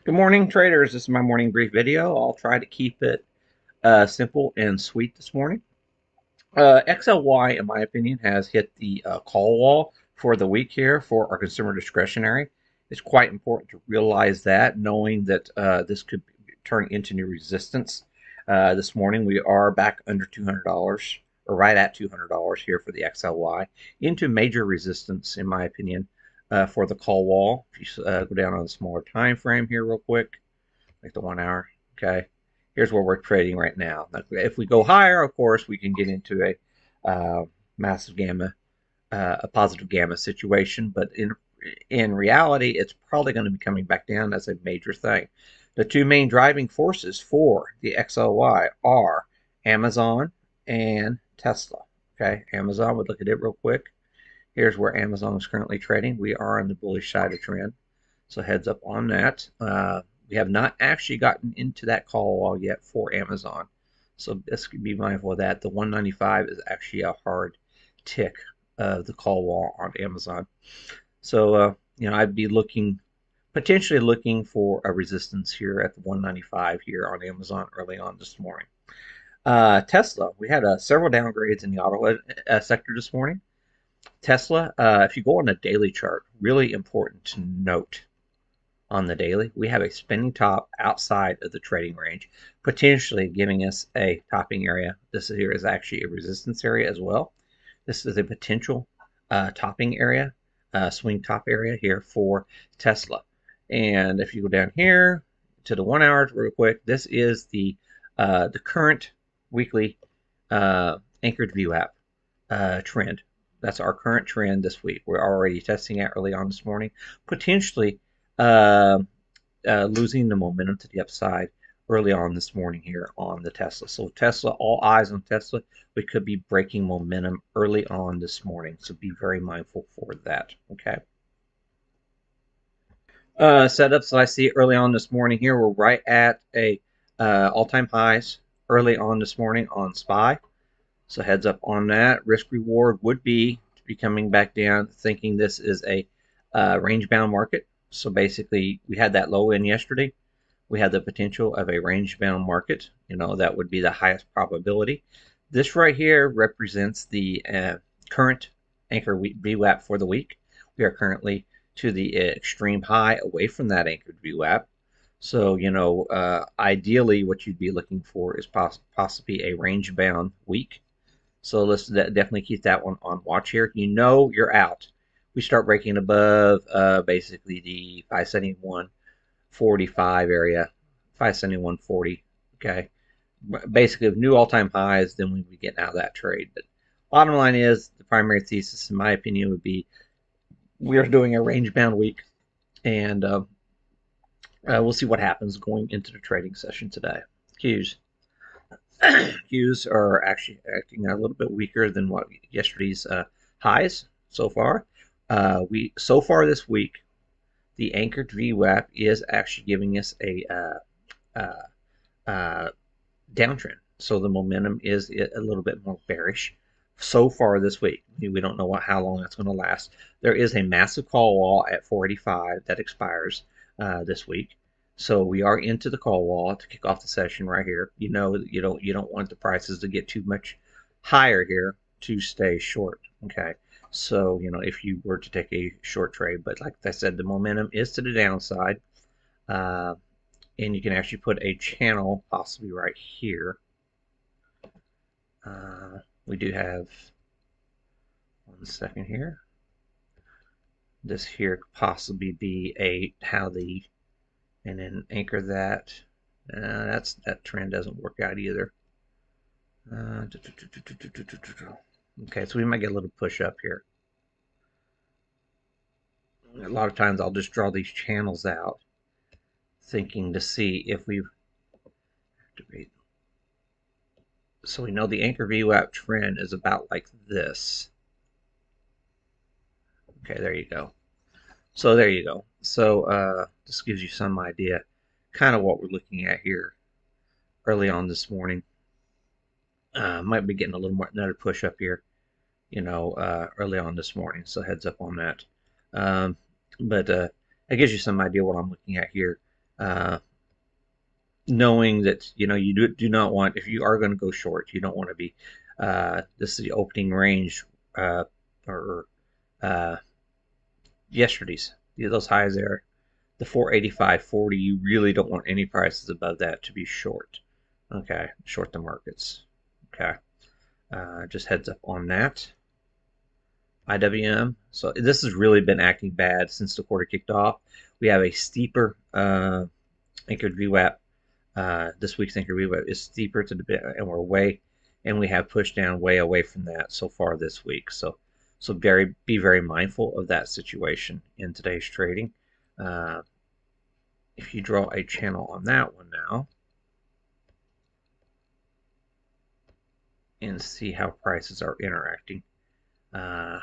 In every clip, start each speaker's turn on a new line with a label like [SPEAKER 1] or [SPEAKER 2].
[SPEAKER 1] Good morning, traders. This is my morning brief video. I'll try to keep it simple and sweet this morning. XLY, in my opinion, has hit the call wall for the week here for our consumer discretionary. It's quite important to realize that, knowing that this could turn into new resistance. This morning, we are back under $200, or right at $200 here for the XLY, into major resistance, in my opinion, for the call wall. If you go down on the smaller time frame here real quick, like the 1 hour, okay, here's where we're trading right now. If we go higher, of course, we can get into massive gamma, a positive gamma situation, but in reality, it's probably going to be coming back down as a major thing. The two main driving forces for the XLY are Amazon and Tesla. Okay, Amazon, we'll look at it real quick. Here's where Amazon is currently trading. We are on the bullish side of trend, so heads up on that. We have not actually gotten into that call wall yet for Amazon, so let's be mindful of that. The 195 is actually a hard tick of the call wall on Amazon. So I'd be potentially looking for a resistance here at the 195 here on Amazon early on this morning. Tesla, we had several downgrades in the auto sector this morning. Tesla, if you go on a daily chart, really important to note on the daily, we have a spinning top outside of the trading range, potentially giving us a topping area. This here is actually a resistance area as well. This is a potential topping area, swing top area here for Tesla. And if you go down here to the 1 hour real quick, this is the current weekly anchored VWAP trend. That's our current trend this week. We're already testing it early on this morning, potentially losing the momentum to the upside early on this morning here on the Tesla. So Tesla, all eyes on Tesla. We could be breaking momentum early on this morning, so be very mindful for that. Okay. Setups that I see early on this morning here, we're right at a all-time highs early on this morning on SPY. So heads up on that. Risk reward would be to be coming back down, thinking this is a range-bound market. So basically, we had that low in yesterday. We had the potential of a range-bound market. That would be the highest probability. This right here represents the current anchor VWAP for the week. We are currently to the extreme high away from that anchored VWAP. So, ideally, what you'd be looking for is possibly a range-bound week. So let's definitely keep that one on watch here. You're out. We start breaking above basically the 571.45 area, 571.40. Okay, basically new all-time highs. Then we would get out of that trade. But bottom line is the primary thesis, in my opinion, would be we are doing a range-bound week, and we'll see what happens going into the trading session today. Qs. Qs are actually acting a little bit weaker than what yesterday's highs so far. So far this week, the anchored VWAP is actually giving us a downtrend. So the momentum is a little bit more bearish so far this week. We don't know how long that's going to last. There is a massive call wall at 485 that expires this week. So we are into the call wall to kick off the session right here. You don't want the prices to get too much higher here to stay short. Okay. So, if you were to take a short trade, but like I said, the momentum is to the downside. And you can actually put a channel possibly right here. We do have 1 second here. This here could possibly be and then anchor that. That trend doesn't work out either. Okay, so we might get a little push up here. A lot of times I'll just draw these channels out, thinking to see if we activate. So we know the anchor VWAP trend is about like this. Okay, there you go. So there you go. So this gives you some idea, kind of what we're looking at here early on this morning. Might be getting a little more another push up here, early on this morning. So heads up on that. But it gives you some idea what I'm looking at here. uh, knowing that you do not want, if you are going to go short, you don't want to be. This is the opening range, or uh, yesterday's. Those highs there, the 485.40. You really don't want any prices above that to be short. Okay, short the markets. Okay, just heads up on that. IWM. So this has really been acting bad since the quarter kicked off. We have a steeper anchored VWAP. This week's anchored VWAP is steeper to the bit, and we're way, and we have pushed down way away from that so far this week. So be very mindful of that situation in today's trading. Uh, if you draw a channel on that one now and see how prices are interacting. Uh,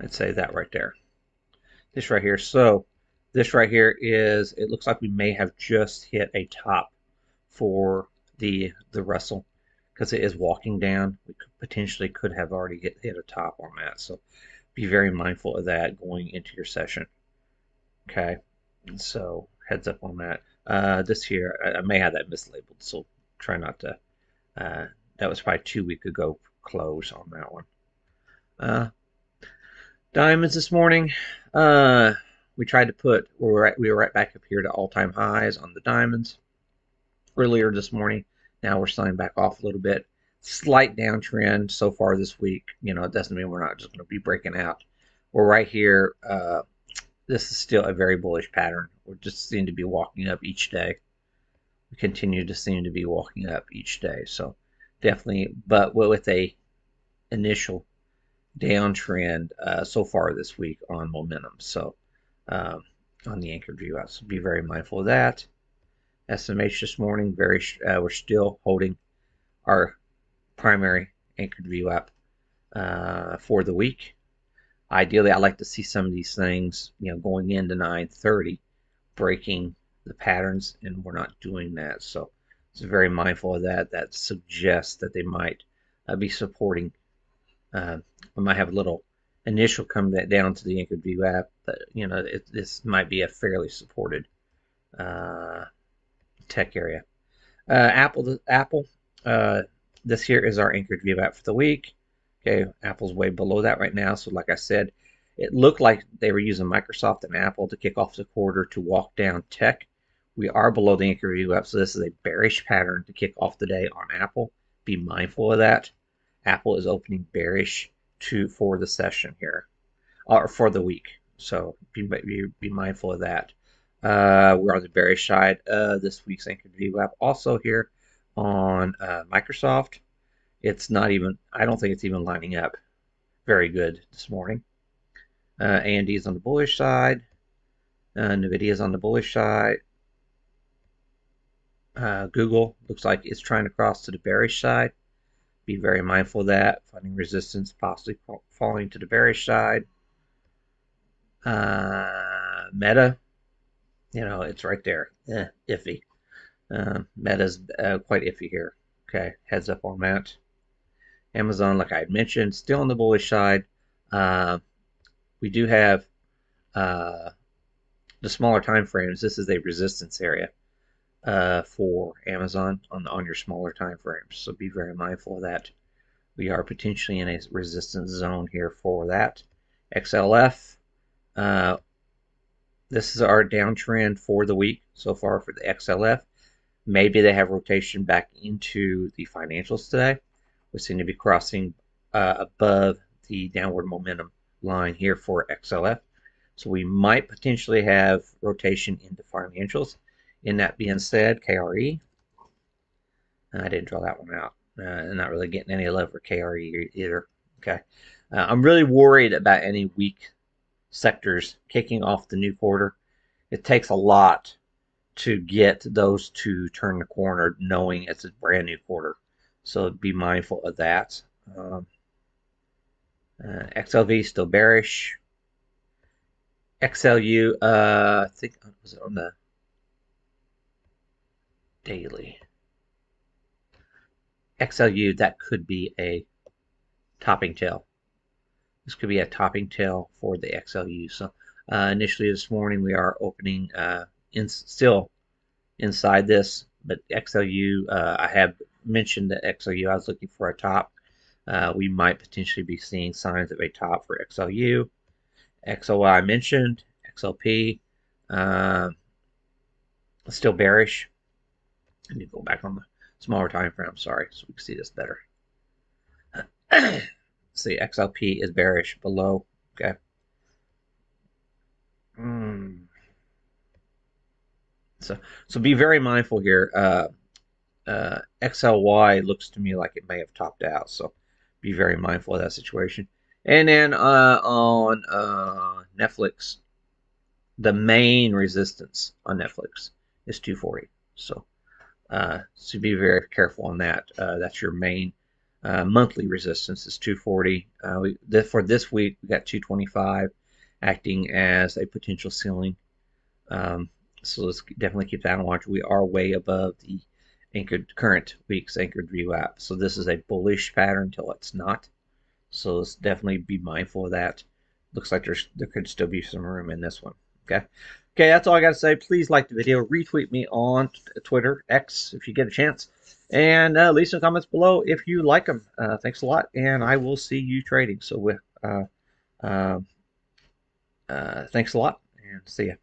[SPEAKER 1] I'd say that right there. This right here. So this right here is, it looks like we may have just hit a top for the Russell, because it is walking down. We potentially could have already hit a top on that. So be very mindful of that going into your session. Okay. So heads up on that. This here, I may have that mislabeled, so try not to. Uh, that was probably 2 weeks ago close on that one. Diamonds this morning. We tried to put, we were right back up here to all-time highs on the diamonds earlier this morning. Now we're selling back off a little bit. Slight downtrend so far this week. It doesn't mean we're not just going to be breaking out. We're right here. This is still a very bullish pattern. We just seem to be walking up each day. We continue to seem to be walking up each day. So definitely, but with a initial downtrend so far this week on momentum. So on the anchored view, so be very mindful of that. SMH this morning, we're still holding our primary anchored view up for the week. Ideally, I'd like to see some of these things, going into 9:30, breaking the patterns, and we're not doing that. So very mindful of that. That suggests that they might be supporting. We might have a little initial come down to the anchored VWAP, but this might be a fairly supported tech area. Apple. This here is our anchored VWAP for the week. Okay, Apple's way below that right now. So like I said, it looked like they were using Microsoft and Apple to kick off the quarter to walk down tech. We are below the anchor VWAP, so this is a bearish pattern to kick off the day on Apple. Be mindful of that. Apple is opening bearish for the session here, or for the week. So be mindful of that. We're on the bearish side. This week's anchored VWAP also here on Microsoft. It's not even, I don't think it's even lining up very good this morning. AMD is on the bullish side. NVIDIA is on the bullish side. Google looks like it's trying to cross to the bearish side. Be very mindful of that. Finding resistance, possibly falling to the bearish side. Meta, it's right there. Iffy. Meta's quite iffy here. Okay, heads up on that. Amazon, like I had mentioned, still on the bullish side. We do have the smaller time frames. This is a resistance area for Amazon on your smaller time frames. So be very mindful of that. We are potentially in a resistance zone here for that. XLF. This is our downtrend for the week so far for the XLF. Maybe they have rotation back into the financials today. We seem to be crossing above the downward momentum line here for XLF. So we might potentially have rotation into financials. In that being said, KRE, I didn't draw that one out. Not really getting any love for KRE either. Okay, I'm really worried about any weak sectors kicking off the new quarter. It takes a lot to get those to turn the corner, knowing it's a brand new quarter. So be mindful of that. XLV still bearish. XLU, I think, was it on the daily. XLU, that could be a topping tail. This could be a topping tail for the XLU. So initially this morning we are opening still inside this, but XLU, I have mentioned that XLU, I was looking for a top. We might potentially be seeing signs of a top for XLU. XLY I mentioned, XLP, still bearish. I need to go back on the smaller time frame, sorry, so we can see this better. See, XLP is bearish below, okay. So be very mindful here. XLY looks to me like it may have topped out, so be very mindful of that situation. And then on Netflix, the main resistance on Netflix is 240. So be very careful on that. That's your main monthly resistance is 240. For this week, we got 225 acting as a potential ceiling. So let's definitely keep that on watch. We are way above the current week's anchored VWAP. So this is a bullish pattern until it's not. So let's definitely be mindful of that. Looks like there could still be some room in this one. Okay. Okay, that's all I got to say. Please like the video. Retweet me on Twitter, X, if you get a chance. And leave some comments below if you like them. Thanks a lot, and I will see you trading. So thanks a lot, and see ya.